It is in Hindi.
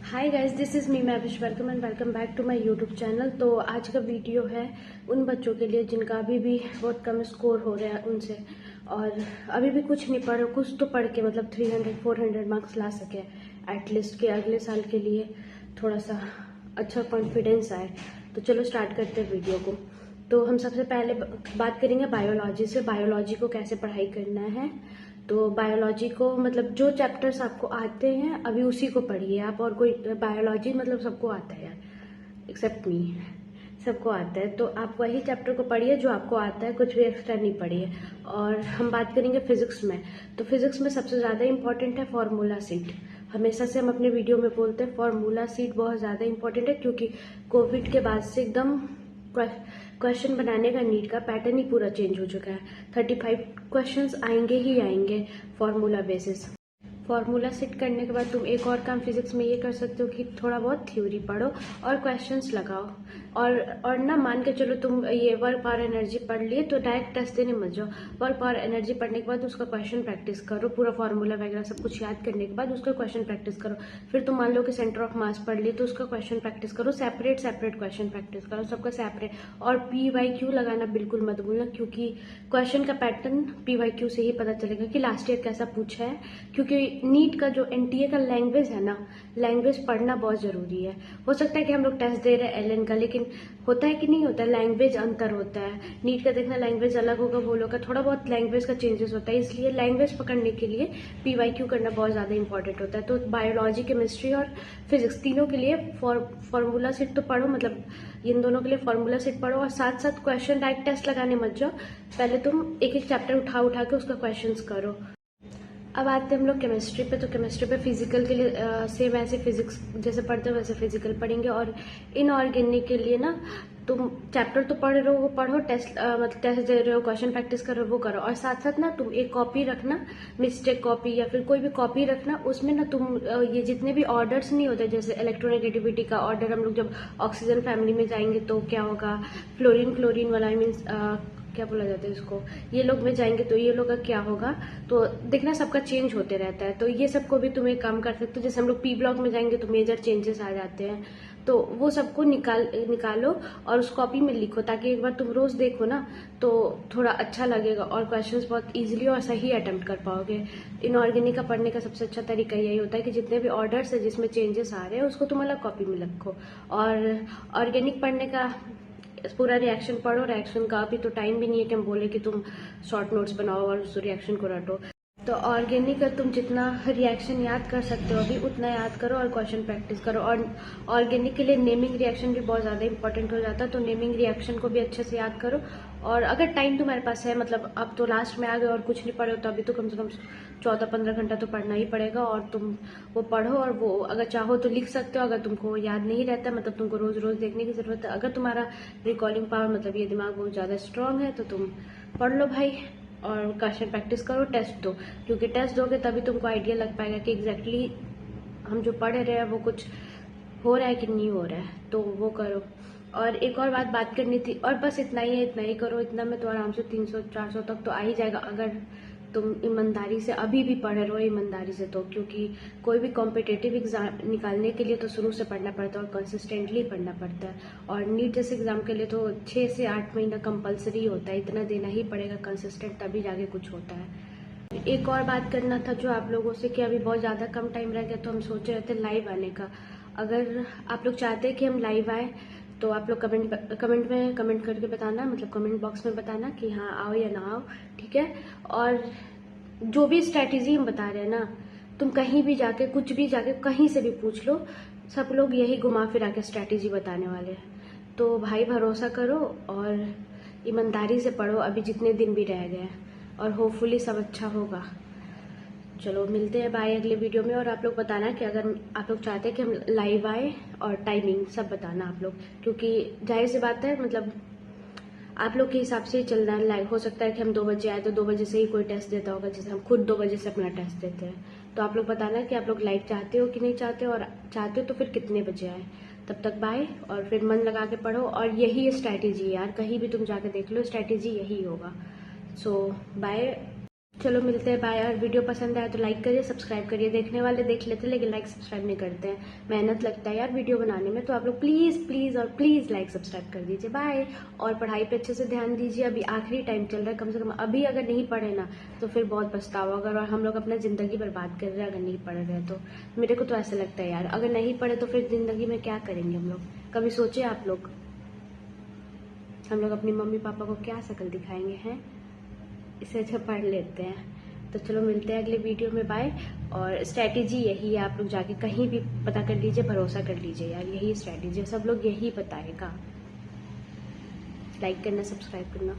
Hi guys, this is me Mahvish. Welcome and welcome back to my YouTube channel. तो आज का वीडियो है उन बच्चों के लिए जिनका अभी भी बहुत कम स्कोर हो रहा है उनसे, और अभी भी कुछ नहीं पढ़, कुछ तो पढ़ के मतलब 300-400 मार्क्स ला सके एटलीस्ट, के अगले साल के लिए थोड़ा सा अच्छा कॉन्फिडेंस आए। तो चलो स्टार्ट करते हैं वीडियो को। तो हम सबसे पहले बात करेंगे बायोलॉजी से। बायोलॉजी को कैसे पढ़ाई करना है। तो बायोलॉजी को मतलब जो चैप्टर्स आपको आते हैं अभी उसी को पढ़िए आप, और कोई बायोलॉजी मतलब सबको आता है यार, एक्सेप्ट मी, सबको आता है। तो आप वही चैप्टर को पढ़िए जो आपको आता है, कुछ भी एक्स्ट्रा नहीं पढ़िए। और हम बात करेंगे फिजिक्स में। तो फिजिक्स में सबसे ज़्यादा इंपॉर्टेंट है फार्मूला सीट। हमेशा से हम अपने वीडियो में बोलते हैं फार्मूला सीट बहुत ज़्यादा इंपॉर्टेंट है, क्योंकि कोविड के बाद से एकदम क्वेश्चन बनाने का नीट का पैटर्न ही पूरा चेंज हो चुका है। 35 क्वेश्चंस आएंगे ही आएंगे फार्मूला बेसिस। फार्मूला सेट करने के बाद तुम एक और काम फिजिक्स में ये कर सकते हो कि थोड़ा बहुत थ्योरी पढ़ो और क्वेश्चंस लगाओ। और ना मान के चलो तुम ये वर्क पावर एनर्जी पढ़ लिए तो डायरेक्ट टेस्ट देने मत जाओ। वर्क पावर एनर्जी पढ़ने के बाद उसका क्वेश्चन प्रैक्टिस करो, पूरा फार्मूला वगैरह सब कुछ याद करने के बाद उसका क्वेश्चन प्रैक्टिस करो। फिर तुम मान लो कि सेंटर ऑफ मास पढ़ लिए तो उसका क्वेश्चन प्रैक्टिस करो, सेपरेट सेपरेट क्वेश्चन प्रैक्टिस करो, सबका सेपरेट। और PYQ लगाना बिल्कुल मत भूलना, क्योंकि क्वेश्चन का पैटर्न PYQ से ही पता चलेगा कि लास्ट ईयर कैसा पूछा है। क्योंकि नीट का जो NTA का लैंग्वेज है ना, लैंग्वेज पढ़ना बहुत ज़रूरी है। हो सकता है कि हम लोग टेस्ट दे रहे हैं LN का, लेकिन होता है कि नहीं होता है, लैंग्वेज अंतर होता है। नीट का देखना लैंग्वेज अलग होगा, वो लोग का थोड़ा बहुत लैंग्वेज का चेंजेस होता है, इसलिए लैंग्वेज पकड़ने के लिए PYQ करना बहुत ज़्यादा इंपॉर्टेंट होता है। तो बायोलॉजी, केमिस्ट्री और फिजिक्स तीनों के लिए फार्मूला सेट तो पढ़ो, मतलब इन दोनों के लिए फार्मूला सेट पढ़ो, और साथ साथ क्वेश्चन डायरेक्ट टेस्ट लगाने मत जाओ। पहले तुम एक एक चैप्टर उठा उठा के उसका क्वेश्चंस करो। अब आते हैं हम लोग केमिस्ट्री पे। तो केमिस्ट्री पे फिजिकल के लिए सेम ऐसे फिजिक्स जैसे पढ़ते हो वैसे फिजिकल पढ़ेंगे। और इनऑर्गेनिक के लिए ना तुम चैप्टर तो पढ़ रहे हो वो पढ़ो, टेस्ट मतलब टेस्ट दे रहे हो, क्वेश्चन प्रैक्टिस कर रहे हो वो करो, और साथ साथ ना तुम एक कॉपी रखना, मिस्टेक कॉपी या फिर कोई भी कॉपी रखना। उसमें ना तुम ये जितने भी ऑर्डर्स नहीं होते, जैसे इलेक्ट्रोनेगेटिविटी का ऑर्डर, हम लोग जब ऑक्सीजन फैमिली में जाएंगे तो क्या होगा, फ्लोरीन क्लोरीन वाला, आई मीन्स क्या बोला जाता है इसको, ये लोग में जाएंगे तो ये लोग का क्या होगा। तो देखना सबका चेंज होते रहता है, तो ये सबको भी तुम एक काम कर सकते हो। जैसे हम लोग P ब्लॉक में जाएंगे तो मेजर चेंजेस आ जाते हैं, तो वो सबको निकालो और उस कॉपी में लिखो, ताकि एक बार तुम रोज देखो ना तो थोड़ा अच्छा लगेगा और क्वेश्चंस बहुत इजीली और सही अटेम्प्ट कर पाओगे। इनऑर्गेनिक का पढ़ने का सबसे अच्छा तरीका यही होता है कि जितने भी ऑर्डर्स है जिसमें चेंजेस आ रहे हैं उसको तुम अलग कॉपी में रखो। और ऑर्गेनिक पढ़ने का पूरा रिएक्शन पढ़ो। रिएक्शन का अभी तो टाइम भी नहीं है कि हम बोले कि तुम शॉर्ट नोट्स बनाओ और उस रिएक्शन को रटो। तो ऑर्गेनिक का तुम जितना रिएक्शन याद कर सकते हो अभी उतना याद करो और क्वेश्चन प्रैक्टिस करो। और ऑर्गेनिक के लिए नेमिंग रिएक्शन भी बहुत ज़्यादा इंपॉर्टेंट हो जाता है, तो नेमिंग रिएक्शन को भी अच्छे से याद करो। और अगर टाइम तुम्हारे पास है, मतलब अब तो लास्ट में आ गए और कुछ नहीं पढ़े हो, तो अभी तो कम से कम 14-15 घंटा तो पढ़ना ही पड़ेगा। और तुम वो पढ़ो, और वो अगर चाहो तो लिख सकते हो। अगर तुमको याद नहीं रहता, मतलब तुमको रोज़ रोज़ देखने की ज़रूरत है, अगर तुम्हारा रिकॉलिंग पावर मतलब ये दिमाग बहुत ज़्यादा स्ट्रांग है, तो तुम पढ़ लो भाई और क्वेश्चन प्रैक्टिस करो, टेस्ट दो। क्योंकि टेस्ट दोगे तभी तुमको आइडिया लग पाएगा कि एग्जैक्टली हम जो पढ़ रहे हैं वो कुछ हो रहा है कि नहीं हो रहा है, तो वो करो। और एक और बात करनी थी, और बस इतना ही है, इतना ही करो। इतना में तो आराम से 300-400 तक तो आ ही जाएगा, अगर तुम ईमानदारी से अभी भी पढ़ रहे हो ईमानदारी से। तो क्योंकि कोई भी कॉम्पिटेटिव एग्जाम निकालने के लिए तो शुरू से पढ़ना पड़ता है और कंसिस्टेंटली पढ़ना पड़ता है। और नीट जैसे एग्जाम के लिए तो 6 से 8 महीना कंपलसरी होता है, इतना देना ही पड़ेगा कंसिस्टेंट, तभी जाके कुछ होता है। एक और बात करना था जो आप लोगों से कि अभी बहुत ज़्यादा कम टाइम रह गया, तो हम सोच रहे थे लाइव आने का। अगर आप लोग चाहते हैं कि हम लाइव आए तो आप लोग कमेंट में कमेंट करके बताना, मतलब कमेंट बॉक्स में बताना कि हाँ आओ या ना आओ, ठीक है। और जो भी स्ट्रैटेजी हम बता रहे हैं ना, तुम कहीं भी जाके कुछ भी जाके कहीं से भी पूछ लो, सब लोग यही घुमा फिरा के स्ट्रैटेजी बताने वाले हैं। तो भाई भरोसा करो और ईमानदारी से पढ़ो, अभी जितने दिन भी रह गए हैं, और होपफुली सब अच्छा होगा। चलो मिलते हैं, बाय अगले वीडियो में। और आप लोग बताना कि अगर आप लोग चाहते हैं कि हम लाइव आए, और टाइमिंग सब बताना आप लोग, क्योंकि जाहिर सी बात है मतलब आप लोग के हिसाब से ही चल रहा है लाइव। हो सकता है कि हम 2 बजे आए तो 2 बजे से ही कोई टेस्ट देता होगा, जैसे हम खुद 2 बजे से अपना टेस्ट देते हैं। तो आप लोग बताना कि आप लोग लाइव चाहते हो कि नहीं चाहते हो, और चाहते हो तो फिर कितने बजे आए। तब तक बाय, और फिर मन लगा के पढ़ो। और यही स्ट्रैटेजी है यार, कहीं भी तुम जाके देख लो, स्ट्रैटेजी यही होगा। सो बाय। चलो मिलते हैं, बाय। और वीडियो पसंद आया तो लाइक करिए, सब्सक्राइब करिए। देखने वाले देख लेते हैं लेकिन लाइक सब्सक्राइब नहीं करते हैं। मेहनत लगता है यार वीडियो बनाने में, तो आप लोग प्लीज़ प्लीज़ और प्लीज़ लाइक सब्सक्राइब कर दीजिए। बाय। और पढ़ाई पे अच्छे से ध्यान दीजिए, अभी आखिरी टाइम चल रहा है, कम से कम अभी अगर नहीं पढ़े ना तो फिर बहुत पछतावा होगा, और हम लोग अपना ज़िंदगी बर्बाद कर रहे हैं अगर नहीं पढ़ रहे हैं तो। मेरे को तो ऐसा लगता है यार, अगर नहीं पढ़े तो फिर ज़िंदगी में क्या करेंगे हम लोग? कभी सोचे आप लोग? हम लोग अपनी मम्मी पापा को क्या शक्ल दिखाएंगे हैं? इससे अच्छा पढ़ लेते हैं। तो चलो मिलते हैं अगले वीडियो में, बाय। और स्ट्रैटेजी यही है, आप लोग जाके कहीं भी पता कर लीजिए, भरोसा कर लीजिए यार, यही स्ट्रैटेजी है, सब लोग यही बताएगा। लाइक करना, सब्सक्राइब करना।